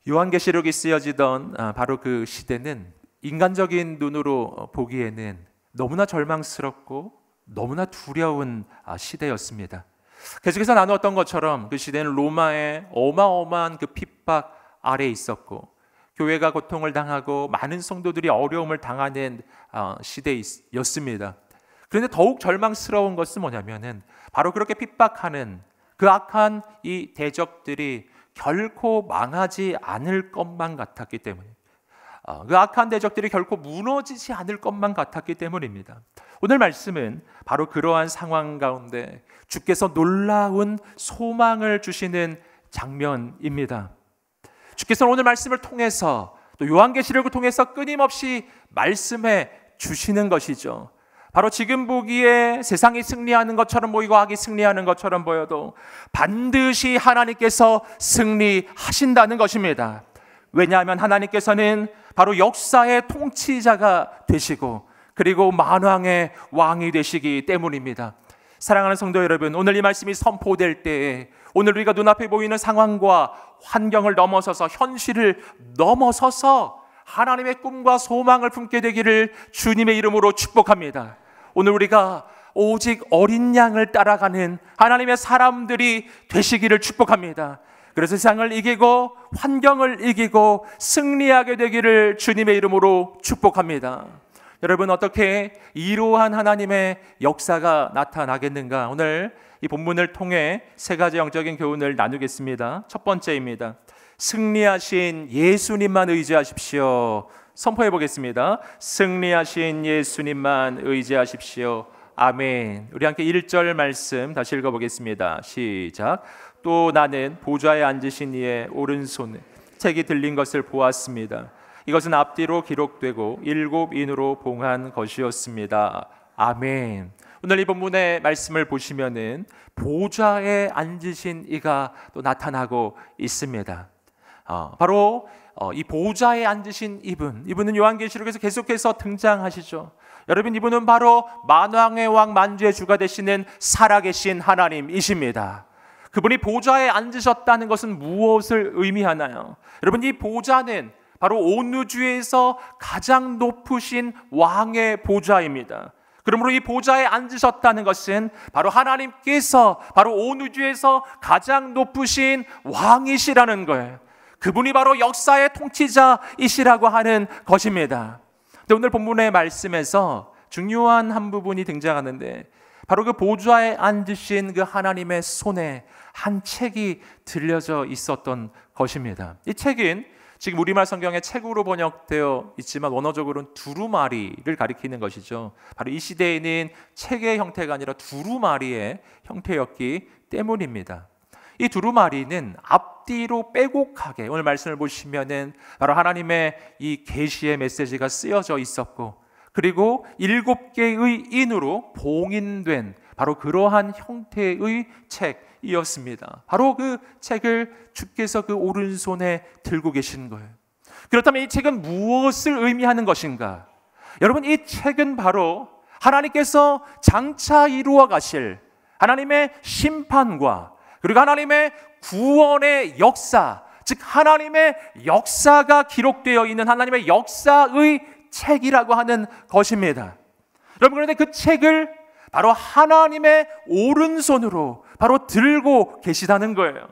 요한계시록이 쓰여지던 바로 그 시대는 인간적인 눈으로 보기에는 너무나 절망스럽고 너무나 두려운 시대였습니다. 계속해서 나누었던 것처럼 그 시대는 로마의 어마어마한 그 핍박 아래에 있었고, 교회가 고통을 당하고 많은 성도들이 어려움을 당하는 시대였습니다. 그런데 더욱 절망스러운 것은 뭐냐면은 바로 그렇게 핍박하는 그 악한 이 대적들이 결코 망하지 않을 것만 같았기 때문에, 그 악한 대적들이 결코 무너지지 않을 것만 같았기 때문입니다. 오늘 말씀은 바로 그러한 상황 가운데 주께서 놀라운 소망을 주시는 장면입니다. 주께서는 오늘 말씀을 통해서, 또 요한계시록을 통해서 끊임없이 말씀해 주시는 것이죠. 바로 지금 보기에 세상이 승리하는 것처럼 보이고 악이 승리하는 것처럼 보여도 반드시 하나님께서 승리하신다는 것입니다. 왜냐하면 하나님께서는 바로 역사의 통치자가 되시고, 그리고 만왕의 왕이 되시기 때문입니다. 사랑하는 성도 여러분, 오늘 이 말씀이 선포될 때에 오늘 우리가 눈앞에 보이는 상황과 환경을 넘어서서, 현실을 넘어서서 하나님의 꿈과 소망을 품게 되기를 주님의 이름으로 축복합니다. 오늘 우리가 오직 어린 양을 따라가는 하나님의 사람들이 되시기를 축복합니다. 그래서 세상을 이기고 환경을 이기고 승리하게 되기를 주님의 이름으로 축복합니다. 여러분, 어떻게 이러한 하나님의 역사가 나타나겠는가? 오늘 이 본문을 통해 세 가지 영적인 교훈을 나누겠습니다. 첫 번째입니다. 승리하신 예수님만 의지하십시오. 선포해 보겠습니다. 승리하신 예수님만 의지하십시오. 아멘. 우리 함께 1절 말씀 다시 읽어보겠습니다. 시작. 또 나는 보좌에 앉으신 이의 오른손에 책이 들린 것을 보았습니다. 이것은 앞뒤로 기록되고 7인으로 봉한 것이었습니다. 아멘. 오늘 이 본문의 말씀을 보시면은 보좌에 앉으신 이가 또 나타나고 있습니다. 바로 이 보좌에 앉으신 이분은 요한계시록에서 계속해서 등장하시죠. 여러분, 이분은 바로 만왕의 왕 만주의 주가 되시는 살아계신 하나님이십니다. 그분이 보좌에 앉으셨다는 것은 무엇을 의미하나요? 여러분, 이 보좌는 바로 온 우주에서 가장 높으신 왕의 보좌입니다. 그러므로 이 보좌에 앉으셨다는 것은 바로 하나님께서 바로 온 우주에서 가장 높으신 왕이시라는 거예요. 그분이 바로 역사의 통치자이시라고 하는 것입니다. 근데 오늘 본문의 말씀에서 중요한 한 부분이 등장하는데, 바로 그 보좌에 앉으신 그 하나님의 손에 한 책이 들려져 있었던 것입니다. 이 책은 지금 우리말 성경에 책으로 번역되어 있지만 원어적으로는 두루마리를 가리키는 것이죠. 바로 이 시대에는 책의 형태가 아니라 두루마리의 형태였기 때문입니다. 이 두루마리는 앞뒤로 빼곡하게, 오늘 말씀을 보시면은 바로 하나님의 이 계시의 메시지가 쓰여져 있었고, 그리고 7개의 인으로 봉인된 바로 그러한 형태의 책이었습니다. 바로 그 책을 주께서 그 오른손에 들고 계신 거예요. 그렇다면 이 책은 무엇을 의미하는 것인가? 여러분, 이 책은 바로 하나님께서 장차 이루어 가실 하나님의 심판과 그리고 하나님의 구원의 역사, 즉 하나님의 역사가 기록되어 있는 하나님의 역사의 책이라고 하는 것입니다. 여러분, 그런데 그 책을 바로 하나님의 오른손으로 바로 들고 계시다는 거예요.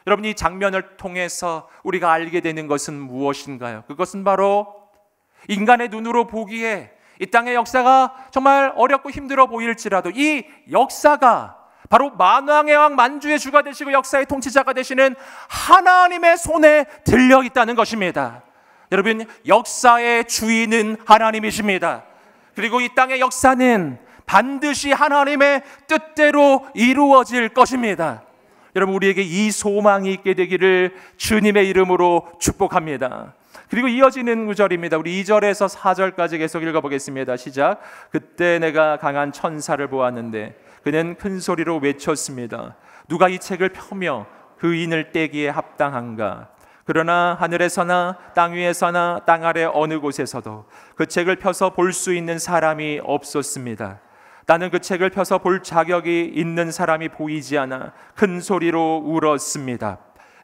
여러분, 이 장면을 통해서 우리가 알게 되는 것은 무엇인가요? 그것은 바로 인간의 눈으로 보기에 이 땅의 역사가 정말 어렵고 힘들어 보일지라도 이 역사가 바로 만왕의 왕 만주의 주가 되시고 역사의 통치자가 되시는 하나님의 손에 들려 있다는 것입니다. 여러분, 역사의 주인은 하나님이십니다. 그리고 이 땅의 역사는 반드시 하나님의 뜻대로 이루어질 것입니다. 여러분, 우리에게 이 소망이 있게 되기를 주님의 이름으로 축복합니다. 그리고 이어지는 구절입니다. 우리 2절에서 4절까지 계속 읽어보겠습니다. 시작. 그때 내가 강한 천사를 보았는데 그는 큰 소리로 외쳤습니다. 누가 이 책을 펴며 그 인을 떼기에 합당한가? 그러나 하늘에서나 땅 위에서나 땅 아래 어느 곳에서도 그 책을 펴서 볼 수 있는 사람이 없었습니다. 나는 그 책을 펴서 볼 자격이 있는 사람이 보이지 않아 큰 소리로 울었습니다.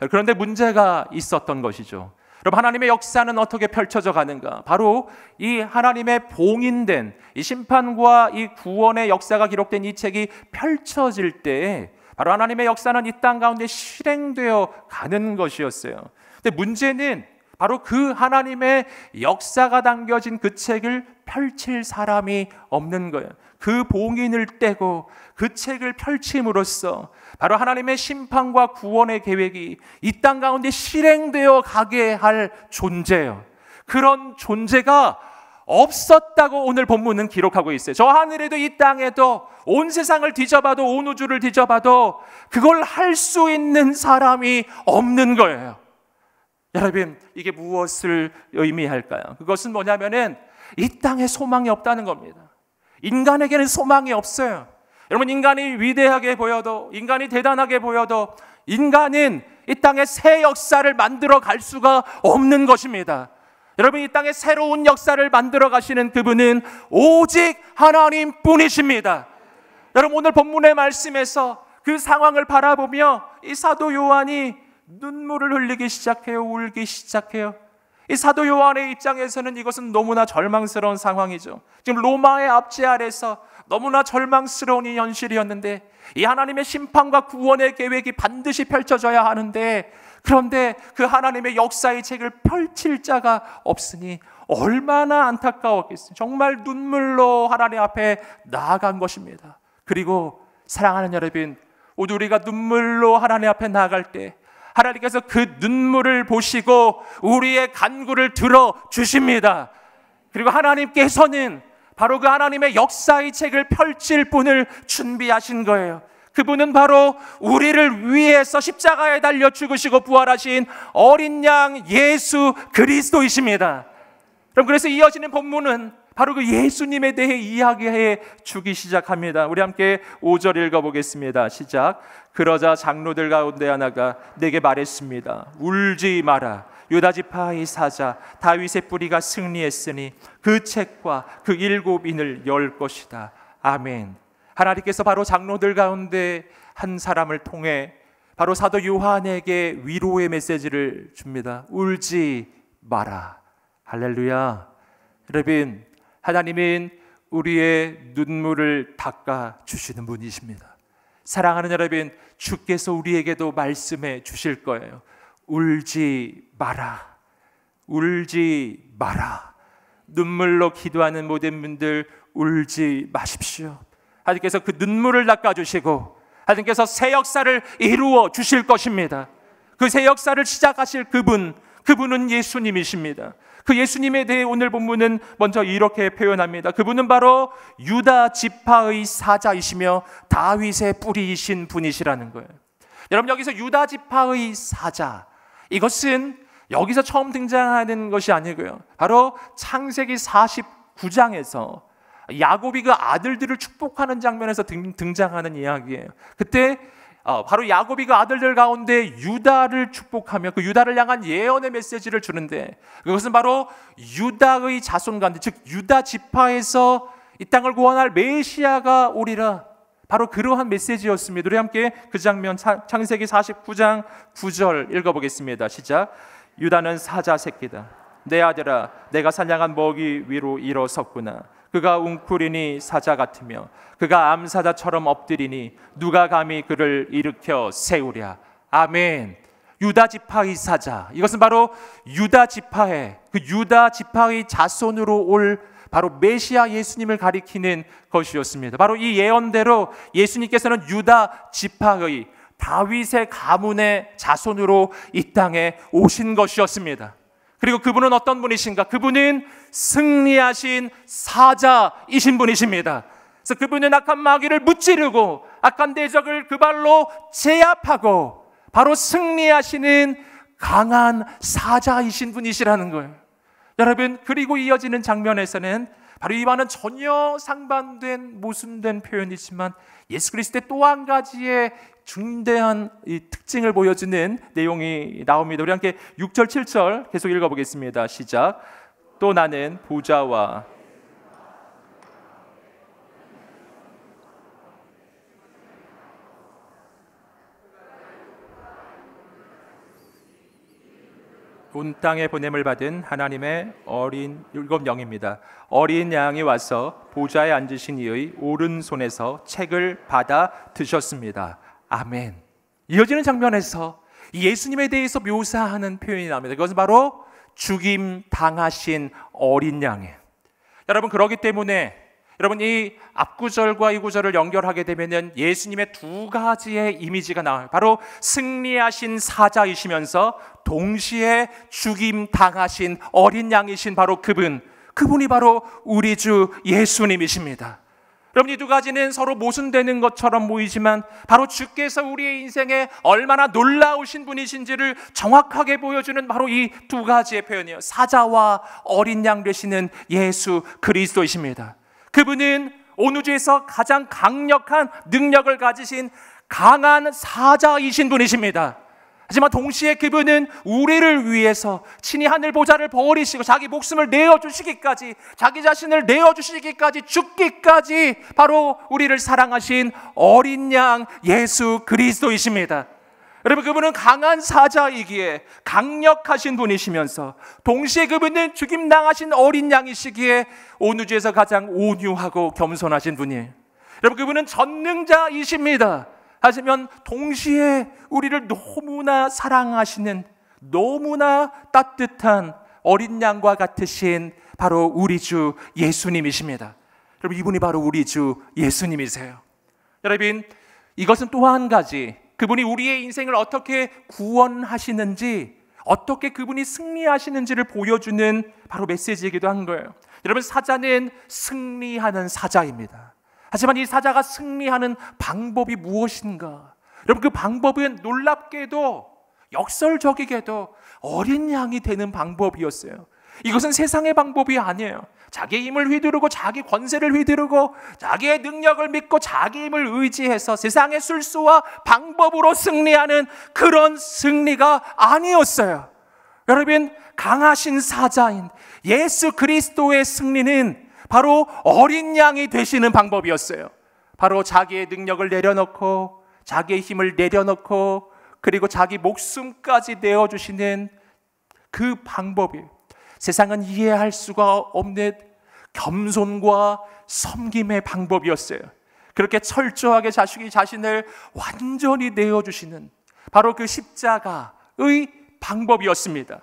그런데 문제가 있었던 것이죠. 여러분, 하나님의 역사는 어떻게 펼쳐져 가는가? 바로 이 하나님의 봉인된 이 심판과 이 구원의 역사가 기록된 이 책이 펼쳐질 때에 바로 하나님의 역사는 이 땅 가운데 실행되어 가는 것이었어요. 근데 문제는 바로 그 하나님의 역사가 담겨진 그 책을 펼칠 사람이 없는 거예요. 그 봉인을 떼고 그 책을 펼침으로써 바로 하나님의 심판과 구원의 계획이 이 땅 가운데 실행되어 가게 할 존재예요. 그런 존재가 없었다고 오늘 본문은 기록하고 있어요. 저 하늘에도 이 땅에도 온 세상을 뒤져봐도, 온 우주를 뒤져봐도 그걸 할 수 있는 사람이 없는 거예요. 여러분, 이게 무엇을 의미할까요? 그것은 뭐냐면은 이 땅에 소망이 없다는 겁니다. 인간에게는 소망이 없어요. 여러분, 인간이 위대하게 보여도, 인간이 대단하게 보여도 인간은 이 땅에 새 역사를 만들어 갈 수가 없는 것입니다. 여러분, 이 땅에 새로운 역사를 만들어 가시는 그분은 오직 하나님 뿐이십니다. 여러분, 오늘 본문의 말씀에서 그 상황을 바라보며 이 사도 요한이 눈물을 흘리기 시작해요. 울기 시작해요. 이 사도 요한의 입장에서는 이것은 너무나 절망스러운 상황이죠. 지금 로마의 압제 아래서 너무나 절망스러운 이 현실이었는데, 이 하나님의 심판과 구원의 계획이 반드시 펼쳐져야 하는데, 그런데 그 하나님의 역사의 책을 펼칠 자가 없으니 얼마나 안타까웠겠어요. 정말 눈물로 하나님 앞에 나아간 것입니다. 그리고 사랑하는 여러분, 오늘 우리가 눈물로 하나님 앞에 나아갈 때 하나님께서 그 눈물을 보시고 우리의 간구를 들어주십니다. 그리고 하나님께서는 바로 그 하나님의 역사의 책을 펼칠 분을 준비하신 거예요. 그분은 바로 우리를 위해서 십자가에 달려 죽으시고 부활하신 어린 양 예수 그리스도이십니다. 그럼 그래서 이어지는 본문은 바로 그 예수님에 대해 이야기해 주기 시작합니다. 우리 함께 5절 읽어보겠습니다. 시작. 그러자 장로들 가운데 하나가 내게 말했습니다. 울지 마라. 유다 지파의 사자 다윗의 뿌리가 승리했으니 그 책과 그 7인을 열 것이다. 아멘. 하나님께서 바로 장로들 가운데 한 사람을 통해 바로 사도 요한에게 위로의 메시지를 줍니다. 울지 마라. 할렐루야. 여러분, 하나님은 우리의 눈물을 닦아 주시는 분이십니다. 사랑하는 여러분, 주께서 우리에게도 말씀해 주실 거예요. 울지 마라. 울지 마라. 눈물로 기도하는 모든 분들 울지 마십시오. 하나님께서 그 눈물을 닦아주시고 하나님께서 새 역사를 이루어 주실 것입니다. 그 새 역사를 시작하실 그분은 예수님이십니다. 그 예수님에 대해 오늘 본문은 먼저 이렇게 표현합니다. 그분은 바로 유다 지파의 사자이시며 다윗의 뿌리이신 분이시라는 거예요. 여러분, 여기서 유다 지파의 사자, 이것은 여기서 처음 등장하는 것이 아니고요, 바로 창세기 49장에서 야곱이 그 아들들을 축복하는 장면에서 등장하는 이야기예요. 그때 바로 야곱이 그 아들들 가운데 유다를 축복하며 그 유다를 향한 예언의 메시지를 주는데, 그것은 바로 유다의 자손 가운데, 즉 유다 지파에서 이 땅을 구원할 메시아가 오리라, 바로 그러한 메시지였습니다. 우리 함께 그 장면 창세기 49장 9절 읽어보겠습니다. 시작. 유다는 사자 새끼다. 내 아들아, 내가 사냥한 먹이 위로 일어섰구나. 그가 웅크리니 사자 같으며 그가 암사자처럼 엎드리니 누가 감히 그를 일으켜 세우랴. 아멘. 유다 지파의 사자, 이것은 바로 유다 지파의 자손으로 올 바로 메시아 예수님을 가리키는 것이었습니다. 바로 이 예언대로 예수님께서는 유다 지파의 다윗의 가문의 자손으로 이 땅에 오신 것이었습니다. 그리고 그분은 어떤 분이신가? 그분은 승리하신 사자이신 분이십니다. 그래서 그분은 악한 마귀를 무찌르고 악한 대적을 그 발로 제압하고 바로 승리하시는 강한 사자이신 분이시라는 거예요. 여러분, 그리고 이어지는 장면에서는 바로 이와는 전혀 상반된 모순된 표현이지만 예수 그리스도의 또 한 가지의 중대한 이 특징을 보여주는 내용이 나옵니다. 우리 함께 6절 7절 계속 읽어보겠습니다. 시작. 또 나는 보좌와 온 땅에 보냄을 받은 하나님의 어린 율법 영입니다. 어린 양이 와서 보좌에 앉으신 이의 오른손에서 책을 받아 드셨습니다. 아멘. 이어지는 장면에서 예수님에 대해서 묘사하는 표현이 나옵니다. 그것은 바로 죽임 당하신 어린 양이에요. 여러분, 그렇기 때문에 여러분, 이 앞구절과 이 구절을 연결하게 되면 예수님의 두 가지의 이미지가 나와요. 바로 승리하신 사자이시면서 동시에 죽임 당하신 어린 양이신 바로 그분이 바로 우리 주 예수님이십니다. 여러분, 이 두 가지는 서로 모순되는 것처럼 보이지만 바로 주께서 우리의 인생에 얼마나 놀라우신 분이신지를 정확하게 보여주는 바로 이 두 가지의 표현이에요. 사자와 어린 양 되시는 예수 그리스도이십니다. 그분은 온 우주에서 가장 강력한 능력을 가지신 강한 사자이신 분이십니다. 하지만 동시에 그분은 우리를 위해서 친히 하늘 보좌를 버리시고 자기 목숨을 내어주시기까지, 자기 자신을 내어주시기까지, 죽기까지 바로 우리를 사랑하신 어린 양 예수 그리스도이십니다. 여러분, 그분은 강한 사자이기에 강력하신 분이시면서 동시에 그분은 죽임당하신 어린 양이시기에 온 우주에서 가장 온유하고 겸손하신 분이에요. 여러분, 그분은 전능자이십니다. 하지만 동시에 우리를 너무나 사랑하시는, 너무나 따뜻한 어린 양과 같으신 바로 우리 주 예수님이십니다. 여러분, 이분이 바로 우리 주 예수님이세요. 여러분, 이것은 또 한 가지, 그분이 우리의 인생을 어떻게 구원하시는지, 어떻게 그분이 승리하시는지를 보여주는 바로 메시지이기도 한 거예요. 여러분, 사자는 승리하는 사자입니다. 하지만 이 사자가 승리하는 방법이 무엇인가? 여러분, 그 방법은 놀랍게도, 역설적이게도 어린 양이 되는 방법이었어요. 이것은 세상의 방법이 아니에요. 자기의 힘을 휘두르고 자기 권세를 휘두르고 자기의 능력을 믿고 자기 힘을 의지해서 세상의 술수와 방법으로 승리하는 그런 승리가 아니었어요. 여러분, 강하신 사자인 예수 그리스도의 승리는 바로 어린 양이 되시는 방법이었어요. 바로 자기의 능력을 내려놓고 자기의 힘을 내려놓고 그리고 자기 목숨까지 내어주시는 그 방법이에요. 세상은 이해할 수가 없는 겸손과 섬김의 방법이었어요. 그렇게 철저하게 자신을 완전히 내어주시는 바로 그 십자가의 방법이었습니다.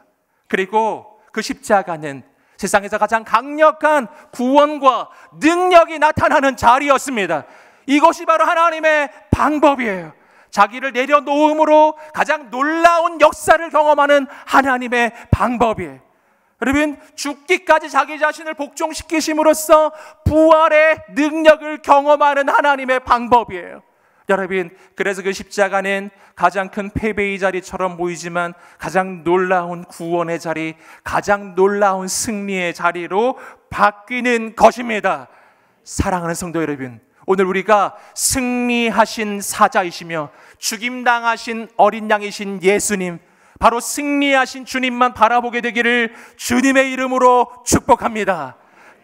그리고 그 십자가는 세상에서 가장 강력한 구원과 능력이 나타나는 자리였습니다. 이것이 바로 하나님의 방법이에요. 자기를 내려놓음으로 가장 놀라운 역사를 경험하는 하나님의 방법이에요. 여러분, 죽기까지 자기 자신을 복종시키심으로써 부활의 능력을 경험하는 하나님의 방법이에요. 여러분, 그래서 그 십자가는 가장 큰 패배의 자리처럼 보이지만 가장 놀라운 구원의 자리, 가장 놀라운 승리의 자리로 바뀌는 것입니다. 사랑하는 성도 여러분, 오늘 우리가 승리하신 사자이시며 죽임당하신 어린 양이신 예수님, 바로 승리하신 주님만 바라보게 되기를 주님의 이름으로 축복합니다.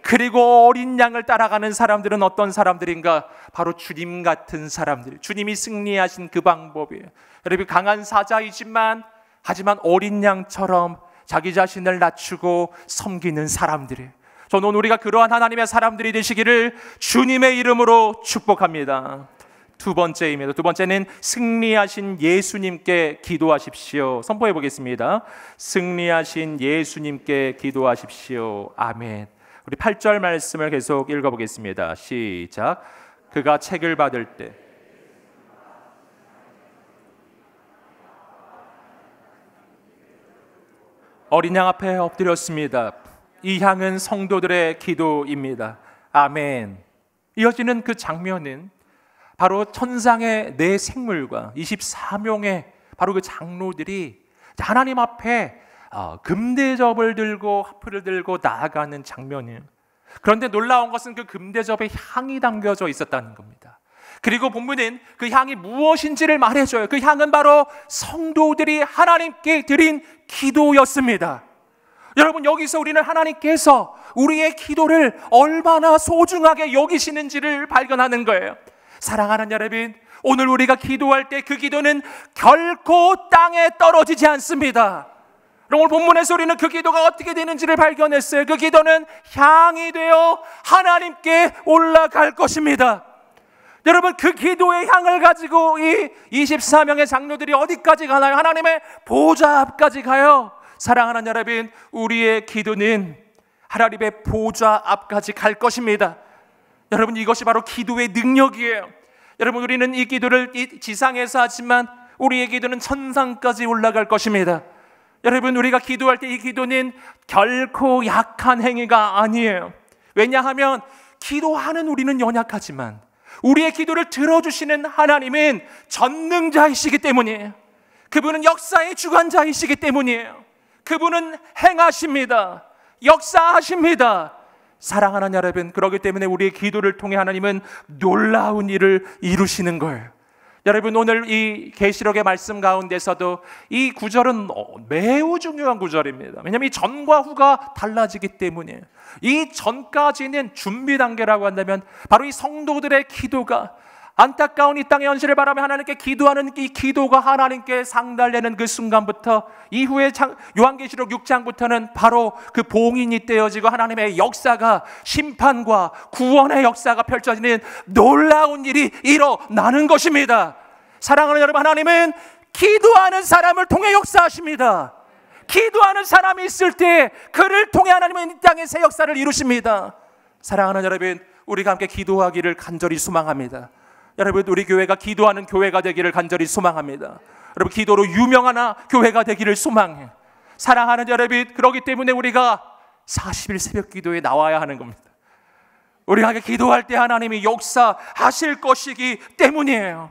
그리고 어린 양을 따라가는 사람들은 어떤 사람들인가? 바로 주님 같은 사람들, 주님이 승리하신 그 방법이에요. 여러분, 강한 사자이지만 하지만 어린 양처럼 자기 자신을 낮추고 섬기는 사람들이에요. 저는 오늘 우리가 그러한 하나님의 사람들이 되시기를 주님의 이름으로 축복합니다. 두 번째입니다. 두 번째는 승리하신 예수님께 기도하십시오. 선포해 보겠습니다. 승리하신 예수님께 기도하십시오. 아멘. 우리 8절 말씀을 계속 읽어보겠습니다. 시작. 그가 책을 받을 때 어린 양 앞에 엎드렸습니다. 이 향은 성도들의 기도입니다. 아멘. 이어지는 그 장면은 바로 천상의 네 생물과 24명의 바로 그 장로들이 하나님 앞에 금대접을 들고 화풀을 들고 나아가는 장면이에요. 그런데 놀라운 것은 그 금대접에 향이 담겨져 있었다는 겁니다. 그리고 본문은 그 향이 무엇인지를 말해줘요. 그 향은 바로 성도들이 하나님께 드린 기도였습니다. 여러분, 여기서 우리는 하나님께서 우리의 기도를 얼마나 소중하게 여기시는지를 발견하는 거예요. 사랑하는 여러분, 오늘 우리가 기도할 때 그 기도는 결코 땅에 떨어지지 않습니다. 오늘 본문에서 우리는 그 기도가 어떻게 되는지를 발견했어요. 그 기도는 향이 되어 하나님께 올라갈 것입니다. 여러분, 그 기도의 향을 가지고 이 24명의 장로들이 어디까지 가나요? 하나님의 보좌 앞까지 가요. 사랑하는 여러분, 우리의 기도는 하나님의 보좌 앞까지 갈 것입니다. 여러분, 이것이 바로 기도의 능력이에요. 여러분, 우리는 이 기도를 이 지상에서 하지만 우리의 기도는 천상까지 올라갈 것입니다. 여러분, 우리가 기도할 때 이 기도는 결코 약한 행위가 아니에요. 왜냐하면 기도하는 우리는 연약하지만 우리의 기도를 들어주시는 하나님은 전능자이시기 때문이에요. 그분은 역사의 주관자이시기 때문이에요. 그분은 행하십니다. 역사하십니다. 사랑하는 여러분, 그렇기 때문에 우리의 기도를 통해 하나님은 놀라운 일을 이루시는 거예요. 여러분, 오늘 이 계시록의 말씀 가운데서도 이 구절은 매우 중요한 구절입니다. 왜냐하면 이 전과 후가 달라지기 때문이에요. 이 전까지는 준비 단계라고 한다면 바로 이 성도들의 기도가, 안타까운 이 땅의 현실을 바라며 하나님께 기도하는 이 기도가 하나님께 상달되는 그 순간부터, 이후에 요한계시록 6장부터는 바로 그 봉인이 떼어지고 하나님의 역사가, 심판과 구원의 역사가 펼쳐지는 놀라운 일이 일어나는 것입니다. 사랑하는 여러분, 하나님은 기도하는 사람을 통해 역사하십니다. 기도하는 사람이 있을 때 그를 통해 하나님은 이 땅의 새 역사를 이루십니다. 사랑하는 여러분, 우리가 함께 기도하기를 간절히 소망합니다. 여러분, 우리 교회가 기도하는 교회가 되기를 간절히 소망합니다. 여러분, 기도로 유명한 교회가 되기를 소망해. 사랑하는 여러분, 그렇기 때문에 우리가 40일 새벽 기도에 나와야 하는 겁니다. 우리가 기도할 때 하나님이 역사하실 것이기 때문이에요.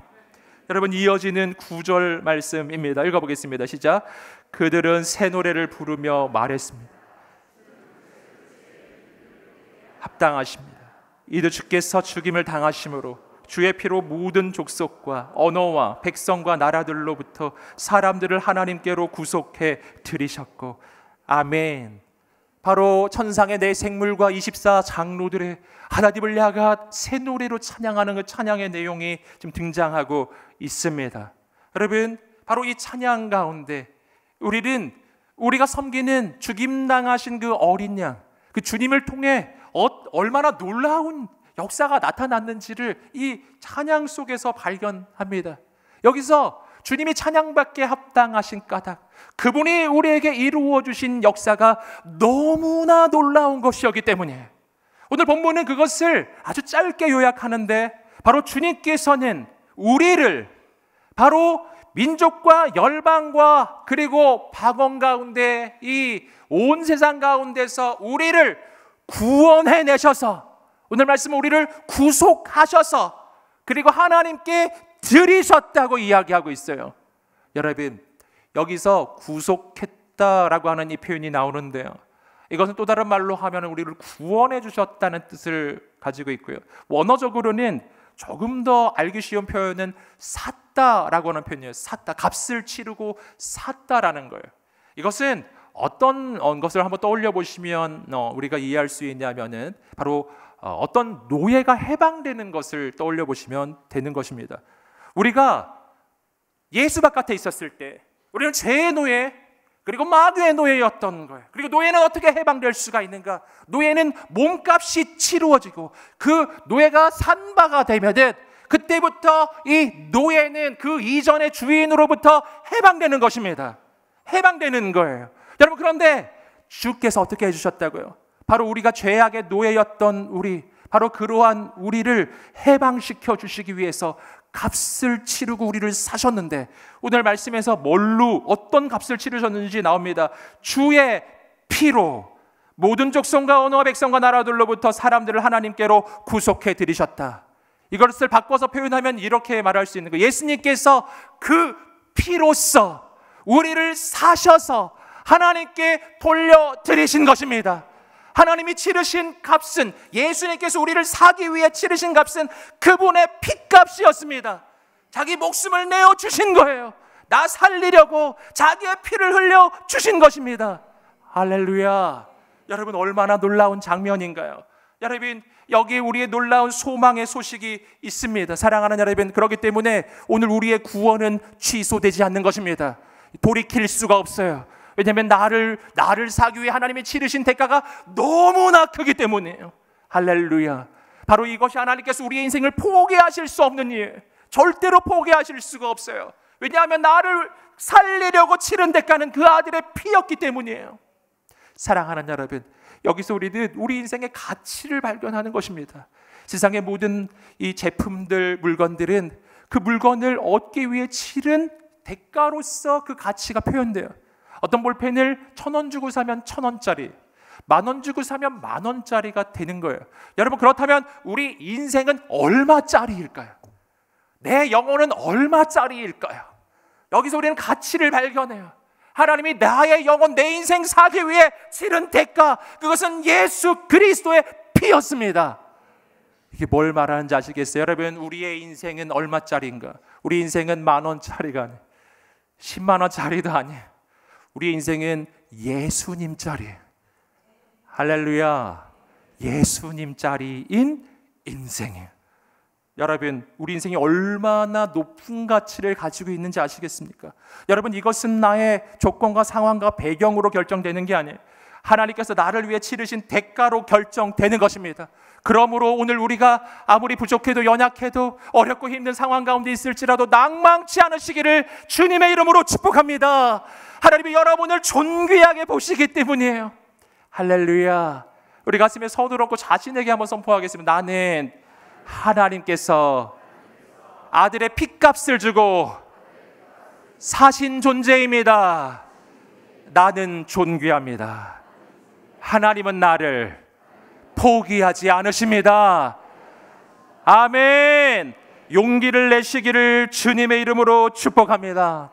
여러분, 이어지는 9절 말씀입니다. 읽어보겠습니다. 시작. 그들은 새 노래를 부르며 말했습니다. 합당하십니다. 이도 주께서 죽임을 당하심으로 주의 피로 모든 족속과 언어와 백성과 나라들로부터 사람들을 하나님께로 구속해 들이셨고, 아멘. 바로 천상의 네 생물과 24 장로들의 하나님을 향한 새 노래로 찬양하는 그 찬양의 내용이 지금 등장하고 있습니다. 여러분, 바로 이 찬양 가운데 우리가 섬기는 죽임당하신 그 어린 양, 그 주님을 통해 얼마나 놀라운 역사가 나타났는지를 이 찬양 속에서 발견합니다. 여기서 주님이 찬양받게 합당하신 까닭, 그분이 우리에게 이루어 주신 역사가 너무나 놀라운 것이었기 때문에 오늘 본문은 그것을 아주 짧게 요약하는데, 바로 주님께서는 우리를 바로 민족과 열방과 그리고 박원 가운데 이 온 세상 가운데서 우리를 구원해내셔서, 오늘 말씀은 우리를 구속하셔서 그리고 하나님께 드리셨다고 이야기하고 있어요. 여러분, 여기서 구속했다라고 하는 이 표현이 나오는데요, 이것은 또 다른 말로 하면 우리를 구원해 주셨다는 뜻을 가지고 있고요, 원어적으로는 조금 더 알기 쉬운 표현은 샀다라고 하는 표현이에요. 샀다, 값을 치르고 샀다라는 거예요. 이것은 어떤 것을 한번 떠올려 보시면 우리가 이해할 수 있냐면은 바로 어떤 노예가 해방되는 것을 떠올려 보시면 되는 것입니다. 우리가 예수 바깥에 있었을 때 우리는 죄의 노예 그리고 마귀의 노예였던 거예요. 그리고 노예는 어떻게 해방될 수가 있는가? 노예는 몸값이 치루어지고 그 노예가 산바가 되면은 그때부터 이 노예는 그 이전의 주인으로부터 해방되는 것입니다. 해방되는 거예요. 여러분, 그런데 주께서 어떻게 해주셨다고요? 바로 우리가 죄악의 노예였던 바로 그러한 우리를 해방시켜 주시기 위해서 값을 치르고 우리를 사셨는데, 오늘 말씀에서 어떤 값을 치르셨는지 나옵니다. 주의 피로 모든 족속과 언어와 백성과 나라들로부터 사람들을 하나님께로 구속해 들이셨다. 이것을 바꿔서 표현하면 이렇게 말할 수 있는 거예요. 예수님께서 그 피로써 우리를 사셔서 하나님께 돌려드리신 것입니다. 하나님이 치르신 값은, 예수님께서 우리를 사기 위해 치르신 값은 그분의 핏값이었습니다. 자기 목숨을 내어 주신 거예요. 나 살리려고 자기의 피를 흘려 주신 것입니다. 할렐루야. 여러분, 얼마나 놀라운 장면인가요? 여러분, 여기에 우리의 놀라운 소망의 소식이 있습니다. 사랑하는 여러분, 그렇기 때문에 오늘 우리의 구원은 취소되지 않는 것입니다. 돌이킬 수가 없어요. 왜냐하면 나를 사기 위해 하나님이 치르신 대가가 너무나 크기 때문이에요. 할렐루야. 바로 이것이 하나님께서 우리의 인생을 포기하실 수 없는 일, 절대로 포기하실 수가 없어요. 왜냐하면 나를 살리려고 치른 대가는 그 아들의 피였기 때문이에요. 사랑하는 여러분, 여기서 우리는 우리 인생의 가치를 발견하는 것입니다. 세상의 모든 이 제품들, 물건들은 그 물건을 얻기 위해 치른 대가로서 그 가치가 표현돼요. 어떤 볼펜을 1,000원 주고 사면 1,000원짜리, 10,000원 주고 사면 10,000원짜리가 되는 거예요. 여러분, 그렇다면 우리 인생은 얼마짜리일까요? 내 영혼은 얼마짜리일까요? 여기서 우리는 가치를 발견해요. 하나님이 나의 영혼, 내 인생 살기 위해 치른 대가, 그것은 예수 그리스도의 피였습니다. 이게 뭘 말하는지 아시겠어요? 여러분, 우리의 인생은 얼마짜리인가? 우리 인생은 10,000원짜리가 아니에요. 100,000원짜리도 아니에요. 우리의 인생은 예수님짜리예요. 할렐루야. 예수님짜리인 인생이에요. 여러분, 우리 인생이 얼마나 높은 가치를 가지고 있는지 아시겠습니까? 여러분, 이것은 나의 조건과 상황과 배경으로 결정되는 게 아니에요. 하나님께서 나를 위해 치르신 대가로 결정되는 것입니다. 그러므로 오늘 우리가 아무리 부족해도 연약해도 어렵고 힘든 상황 가운데 있을지라도 낭망치 않으시기를 주님의 이름으로 축복합니다. 하나님이 여러분을 존귀하게 보시기 때문이에요. 할렐루야. 우리 가슴에 손을 얹고 자신에게 한번 선포하겠습니다. 나는 하나님께서 아들의 핏값을 주고 사신 존재입니다. 나는 존귀합니다. 하나님은 나를 포기하지 않으십니다. 아멘. 용기를 내시기를 주님의 이름으로 축복합니다.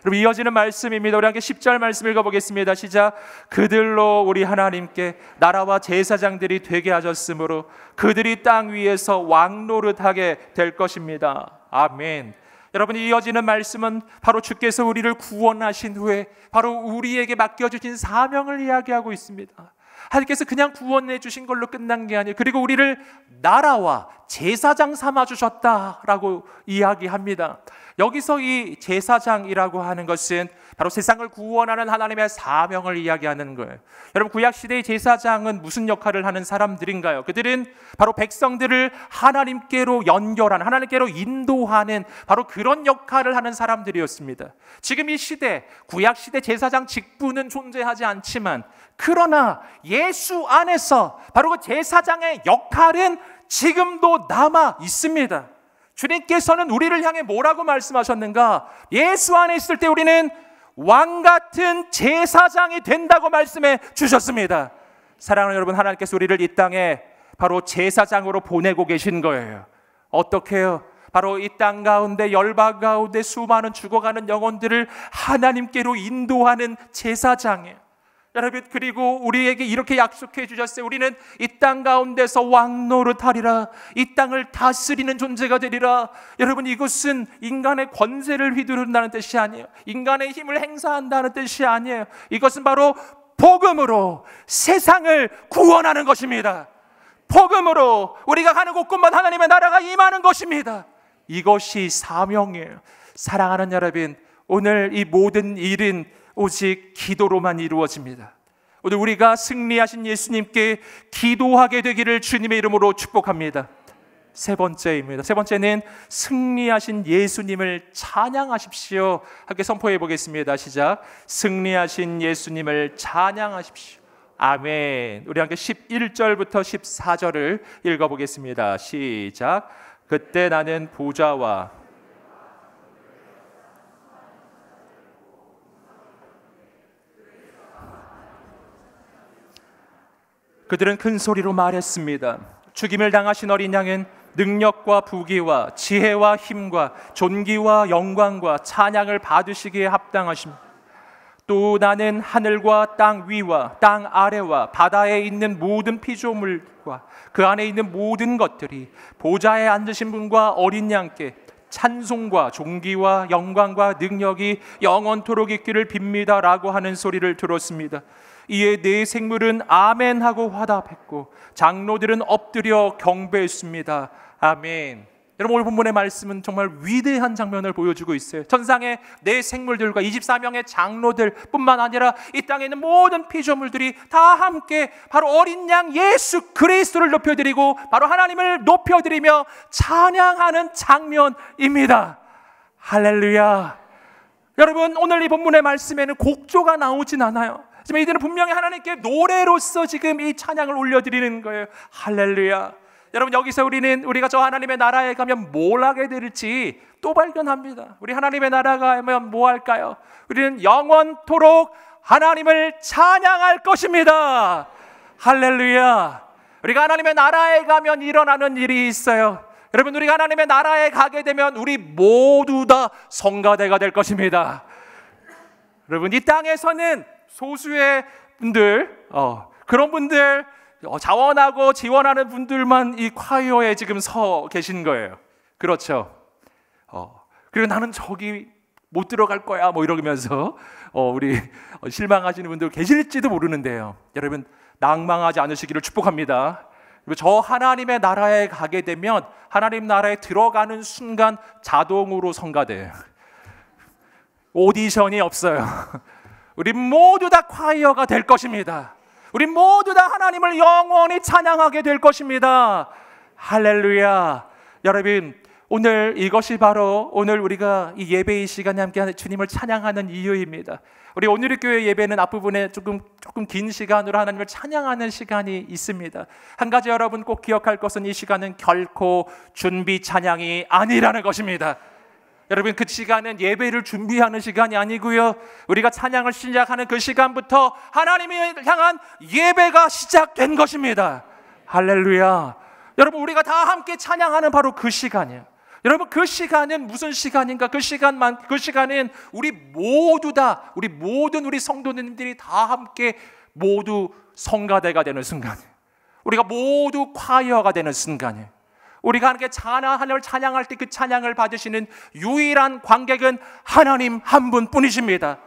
그럼 이어지는 말씀입니다. 우리 함께 10절 말씀 읽어보겠습니다. 시작. 그들로 우리 하나님께 나라와 제사장들이 되게 하셨으므로 그들이 땅 위에서 왕노릇하게 될 것입니다. 아멘. 여러분, 이어지는 말씀은 바로 주께서 우리를 구원하신 후에 바로 우리에게 맡겨주신 사명을 이야기하고 있습니다. 하나님께서 그냥 구원해 주신 걸로 끝난 게 아니에요. 그리고 우리를 나라와 제사장 삼아주셨다라고 이야기합니다. 여기서 이 제사장이라고 하는 것은 바로 세상을 구원하는 하나님의 사명을 이야기하는 거예요. 여러분, 구약시대의 제사장은 무슨 역할을 하는 사람들인가요? 그들은 바로 백성들을 하나님께로 연결하는, 하나님께로 인도하는 바로 그런 역할을 하는 사람들이었습니다. 지금 이 시대, 구약시대 제사장 직분은 존재하지 않지만 그러나 예수 안에서 바로 그 제사장의 역할은 지금도 남아 있습니다. 주님께서는 우리를 향해 뭐라고 말씀하셨는가? 예수 안에 있을 때 우리는 왕 같은 제사장이 된다고 말씀해 주셨습니다. 사랑하는 여러분, 하나님께서 우리를 이 땅에 바로 제사장으로 보내고 계신 거예요. 어떻게 해요? 바로 이 땅 가운데, 열방 가운데 수많은 죽어가는 영혼들을 하나님께로 인도하는 제사장이에요. 여러분, 그리고 우리에게 이렇게 약속해 주셨어요. 우리는 이 땅 가운데서 왕노릇하리라. 이 땅을 다스리는 존재가 되리라. 여러분, 이것은 인간의 권세를 휘두른다는 뜻이 아니에요. 인간의 힘을 행사한다는 뜻이 아니에요. 이것은 바로 복음으로 세상을 구원하는 것입니다. 복음으로 우리가 가는 곳곳만 하나님의 나라가 임하는 것입니다. 이것이 사명이에요. 사랑하는 여러분, 오늘 이 모든 일은 오직 기도로만 이루어집니다. 오늘 우리가 승리하신 예수님께 기도하게 되기를 주님의 이름으로 축복합니다. 세 번째입니다. 세 번째는 승리하신 예수님을 찬양하십시오. 함께 선포해 보겠습니다. 시작. 승리하신 예수님을 찬양하십시오. 아멘. 우리 함께 11절부터 14절을 읽어보겠습니다. 시작. 그때 나는 보좌와 그들은 큰 소리로 말했습니다. 죽임을 당하신 어린 양은 능력과 부귀와 지혜와 힘과 존귀와 영광과 찬양을 받으시기에 합당하십니다. 또 나는 하늘과 땅 위와 땅 아래와 바다에 있는 모든 피조물과 그 안에 있는 모든 것들이 보좌에 앉으신 분과 어린 양께 찬송과 존귀와 영광과 능력이 영원토록 있기를 빕니다 라고 하는 소리를 들었습니다. 이에 네 생물은 아멘하고 화답했고 장로들은 엎드려 경배했습니다. 아멘. 여러분, 오늘 본문의 말씀은 정말 위대한 장면을 보여주고 있어요. 천상의 네 생물들과 24명의 장로들 뿐만 아니라 이 땅에 있는 모든 피조물들이 다 함께 바로 어린 양 예수 그리스도를 높여드리고 바로 하나님을 높여드리며 찬양하는 장면입니다. 할렐루야. 여러분, 오늘 이 본문의 말씀에는 곡조가 나오진 않아요. 지금 이들은 분명히 하나님께 노래로서 지금 이 찬양을 올려드리는 거예요. 할렐루야. 여러분, 여기서 우리가 저 하나님의 나라에 가면 뭘 하게 될지 또 발견합니다. 우리 하나님의 나라에 가면 뭐 할까요? 우리는 영원토록 하나님을 찬양할 것입니다. 할렐루야. 우리가 하나님의 나라에 가면 일어나는 일이 있어요. 여러분, 우리가 하나님의 나라에 가게 되면 우리 모두 다 성가대가 될 것입니다. 여러분, 이 땅에서는 소수의 분들, 그런 분들, 자원하고 지원하는 분들만 이 콰이어에 지금 서 계신 거예요. 그렇죠. 그리고 나는 저기 못 들어갈 거야 뭐 이러면서 우리 실망하시는 분들 계실지도 모르는데요. 여러분, 낭망하지 않으시기를 축복합니다. 저 하나님의 나라에 가게 되면 하나님 나라에 들어가는 순간 자동으로 성가돼요. 오디션이 없어요. 우리 모두 다 콰이어가 될 것입니다. 우리 모두 다 하나님을 영원히 찬양하게 될 것입니다. 할렐루야. 여러분, 오늘 이것이 바로 오늘 우리가 이 예배의 시간에 함께 주님을 찬양하는 이유입니다. 우리 오늘의 교회 예배는 앞부분에 조금 긴 시간으로 하나님을 찬양하는 시간이 있습니다. 한 가지 여러분 꼭 기억할 것은 이 시간은 결코 준비 찬양이 아니라는 것입니다. 여러분, 그 시간은 예배를 준비하는 시간이 아니고요, 우리가 찬양을 시작하는 그 시간부터 하나님을 향한 예배가 시작된 것입니다. 할렐루야. 여러분, 우리가 다 함께 찬양하는 바로 그 시간이에요. 여러분, 그 시간은 무슨 시간인가? 그 시간은 우리 모든 우리 성도님들이 다 함께 모두 성가대가 되는 순간이에요. 우리가 모두 콰이어가 되는 순간이에요. 우리가 하나님을 찬양할 때 그 찬양을 받으시는 유일한 관객은 하나님 한 분뿐이십니다.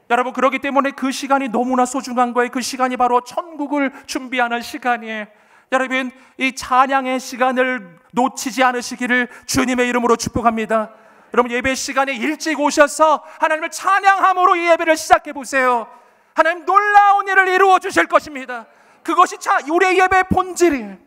여러분, 그렇기 때문에 그 시간이 너무나 소중한 거예요. 그 시간이 바로 천국을 준비하는 시간이에요. 여러분, 이 찬양의 시간을 놓치지 않으시기를 주님의 이름으로 축복합니다. 여러분, 예배 시간에 일찍 오셔서 하나님을 찬양함으로 이 예배를 시작해 보세요. 하나님 놀라운 일을 이루어 주실 것입니다. 그것이 우리의 예배의 본질이에요.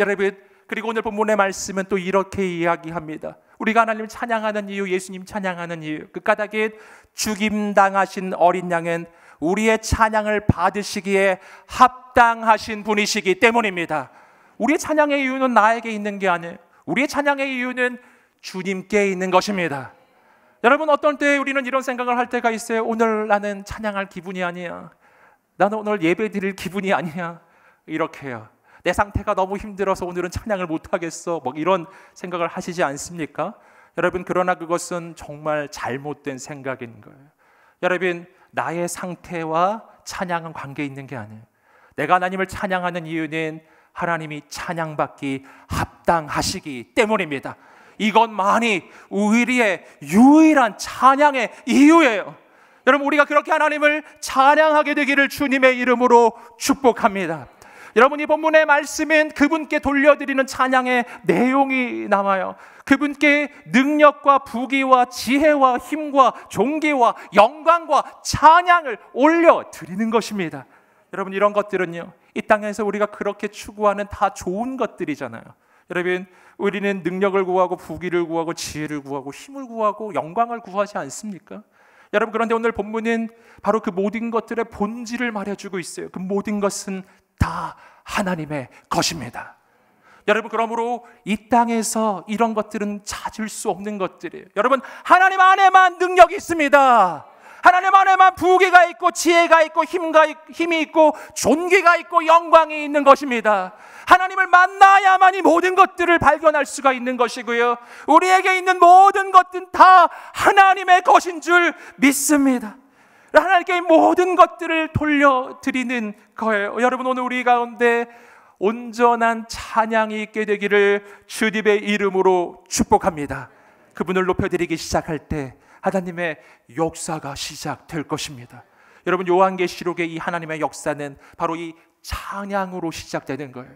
여러분, 그리고 오늘 본문의 말씀은 또 이렇게 이야기합니다. 우리가 하나님을 찬양하는 이유, 예수님 찬양하는 이유, 그 까닭에 죽임당하신 어린 양은 우리의 찬양을 받으시기에 합당하신 분이시기 때문입니다. 우리의 찬양의 이유는 나에게 있는 게 아니에요. 우리의 찬양의 이유는 주님께 있는 것입니다. 여러분, 어떤 때 우리는 이런 생각을 할 때가 있어요. 오늘 나는 찬양할 기분이 아니야. 나는 오늘 예배 드릴 기분이 아니야. 이렇게요. 내 상태가 너무 힘들어서 오늘은 찬양을 못하겠어, 이런 생각을 하시지 않습니까? 여러분, 그러나 그것은 정말 잘못된 생각인 거예요. 여러분, 나의 상태와 찬양은 관계 있는 게 아니에요. 내가 하나님을 찬양하는 이유는 하나님이 찬양받기 합당하시기 때문입니다. 이것만이 우리의 유일한 찬양의 이유예요. 여러분, 우리가 그렇게 하나님을 찬양하게 되기를 주님의 이름으로 축복합니다. 여러분, 이 본문의 말씀은 그분께 돌려드리는 찬양의 내용이 나와요. 그분께 능력과 부귀와 지혜와 힘과 존귀와 영광과 찬양을 올려드리는 것입니다. 여러분, 이런 것들은요, 이 땅에서 우리가 그렇게 추구하는 다 좋은 것들이잖아요. 여러분, 우리는 능력을 구하고 부귀를 구하고 지혜를 구하고 힘을 구하고 영광을 구하지 않습니까? 여러분, 그런데 오늘 본문은 바로 그 모든 것들의 본질을 말해주고 있어요. 그 모든 것은 다 하나님의 것입니다. 여러분, 그러므로 이 땅에서 이런 것들은 찾을 수 없는 것들이에요. 여러분, 하나님 안에만 능력이 있습니다. 하나님 안에만 부귀가 있고 지혜가 있고 힘이 있고 존귀가 있고 영광이 있는 것입니다. 하나님을 만나야만이 모든 것들을 발견할 수가 있는 것이고요, 우리에게 있는 모든 것들은 다 하나님의 것인 줄 믿습니다. 하나님께 모든 것들을 돌려드리는 거예요. 여러분, 오늘 우리 가운데 온전한 찬양이 있게 되기를 주님의 이름으로 축복합니다. 그분을 높여드리기 시작할 때 하나님의 역사가 시작될 것입니다. 여러분, 요한계시록의 이 하나님의 역사는 바로 이 찬양으로 시작되는 거예요.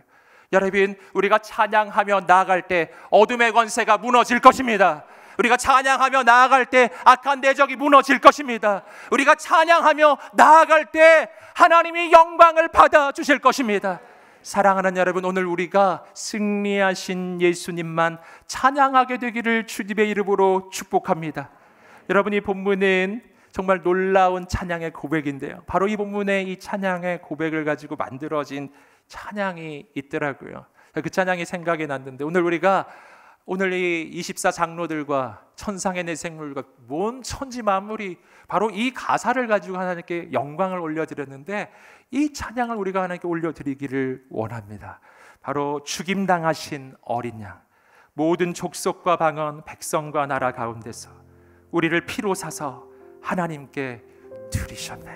여러분, 우리가 찬양하며 나아갈 때 어둠의 권세가 무너질 것입니다. 우리가 찬양하며 나아갈 때 악한 대적이 무너질 것입니다. 우리가 찬양하며 나아갈 때 하나님이 영광을 받아 주실 것입니다. 사랑하는 여러분, 오늘 우리가 승리하신 예수님만 찬양하게 되기를 주님의 이름으로 축복합니다. 여러분, 이 본문은 정말 놀라운 찬양의 고백인데요, 바로 이 본문의 이 찬양의 고백을 가지고 만들어진 찬양이 있더라고요. 그 찬양이 생각이 났는데, 오늘 이 24 장로들과 천상의 네 생물과 온 천지 만물이 바로 이 가사를 가지고 하나님께 영광을 올려드렸는데, 이 찬양을 우리가 하나님께 올려드리기를 원합니다. 바로 죽임당하신 어린 양, 모든 족속과 방언, 백성과 나라 가운데서 우리를 피로 사서 하나님께 드리셨네.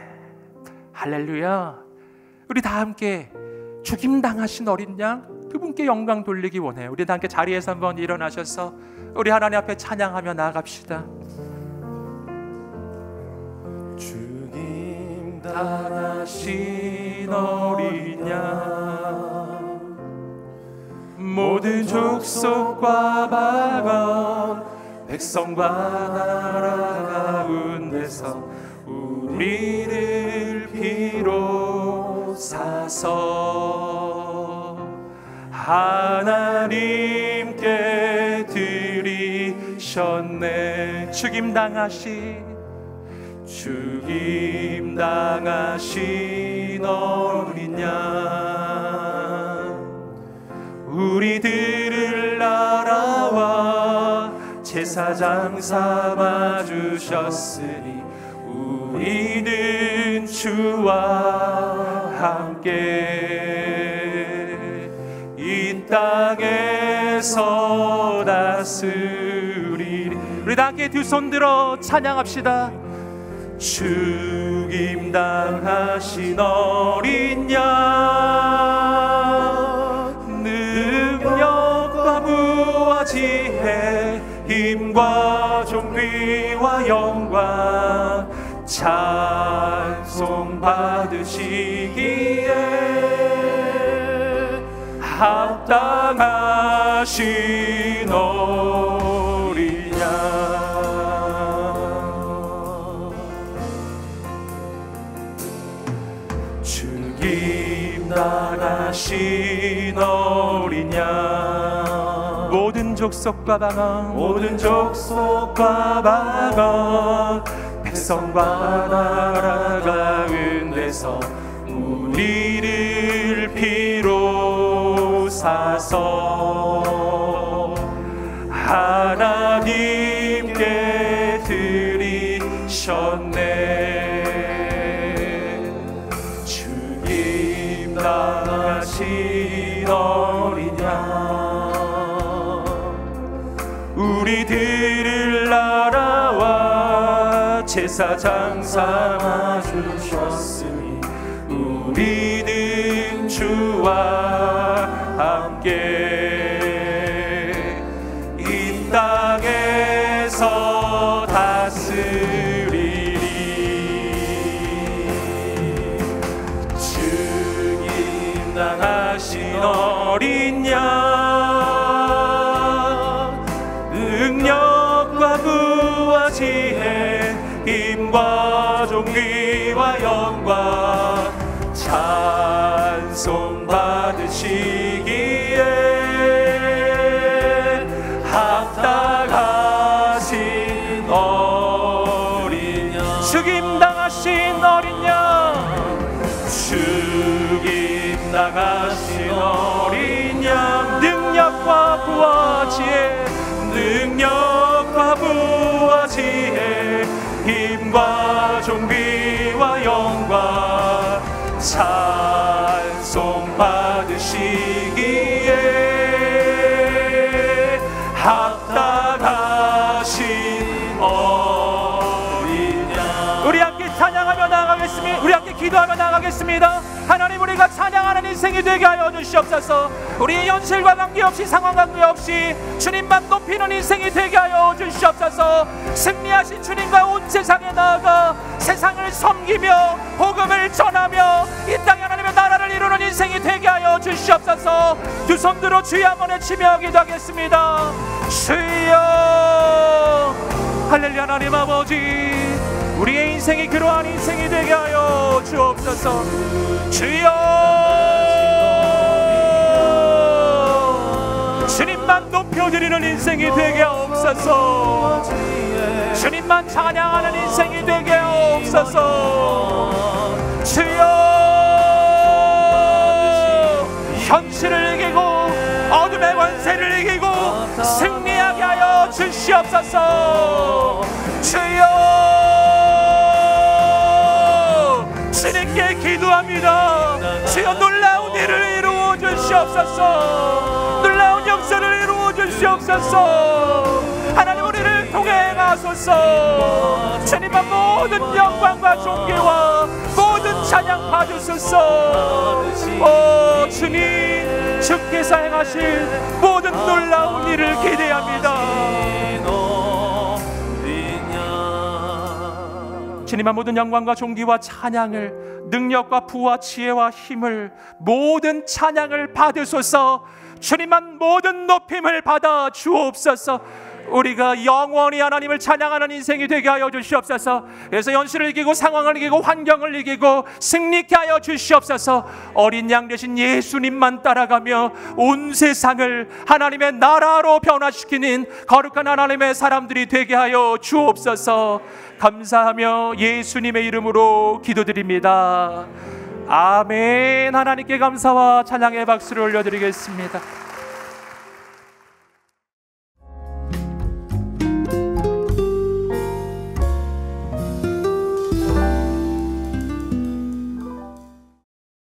할렐루야. 우리 다 함께 죽임당하신 어린 양, 그분께 영광 돌리기 원해요. 우리 다 함께 자리에서 한번 일어나셔서 우리 하나님 앞에 찬양하며 나아갑시다. 죽임당하신 어린 양, 모든 족속과 방언, 백성과 나라 가운데서 우리를 피로 사서 하나님께 드리셨네. 죽임당하신 어린 양, 우리들을 나라와 제사장 삼아 주셨으니 우리는 주와 함께 이 땅에서 다스리리. 우리 다 함께 두 손 들어 찬양합시다. 죽임당하신 어린 양, 능력과 부와 지혜, 힘과 존귀와 영광 찬송 받으시기에 합당하신 어린 양. 죽임당하신 어린 양, 모든 족속과 방언, 백성과 나라 가운데서 우리를 피로 사서 하나님께 드리셨네. 죽임당하신 어린 양, 우리들을 나라와 제사장 삼아 주셨으니 우리는 주와 함께 이 땅에서 다스리리. 죽임당하신 어린 양, 능력과 부와 지혜, 힘과 존귀와 영광 찬송 받으시기에 합당하신 어린 양. 죽임당하신 어린 양, 죽임당하신 어린 양, 능력과 부와 지혜, 능력과 부와 지혜, 힘과 존귀와 영광 찬송 받으시기에 합당하신 어린 양. 우리 함께 찬양하며 나아가겠습니다. 우리 함께 기도하며 나아가겠습니다. 하나님, 우리가 찬양하는 인생이 되게 하여 주시옵소서. 우리의 현실과 관계없이, 상황 관계없이 주님만 높이는 인생이 되게 하여 주시옵소서. 승리하신 주님과 온 세상에 나아가 세상을 섬기며 복음을 전하며 이 땅에 하나님의 나라를 이루는 인생이 되게 하여 주시옵소서. 두 손 들어 주여 한번 외치며 기도하겠습니다. 주여. 할렐루야. 하나님 아버지, 우리의 인생이 그러한 인생이 되게 하여 주옵소서. 주여, 주님만 높여드리는 인생이 되게 하옵소서. 주님만 찬양하는 인생이 되게 하옵소서. 주여, 현실을 이기고 어둠의 권세를 이기고 승리하게 하여 주시옵소서. 주여, 주님께 기도합니다. 주여, 놀라운 일을 이루어 주시옵소서. 놀라운 역사를 이루어 주시옵소서. 하나님, 우리를 통행하소서. 주님만 모든 영광과 존귀와 모든 찬양 받으소서. 오 주님, 주께서 행하실 모든 놀라운 일을 기대합니다. 주님만 모든 영광과 존귀와 찬양을, 능력과 부와 지혜와 힘을, 모든 찬양을 받으소서. 주님만 모든 높임을 받아 주옵소서. 우리가 영원히 하나님을 찬양하는 인생이 되게 하여 주시옵소서. 그래서 현실을 이기고 상황을 이기고 환경을 이기고 승리케 하여 주시옵소서. 어린 양 되신 예수님만 따라가며 온 세상을 하나님의 나라로 변화시키는 거룩한 하나님의 사람들이 되게 하여 주옵소서. 감사하며 예수님의 이름으로 기도드립니다. 아멘. 하나님께 감사와 찬양의 박수를 올려드리겠습니다.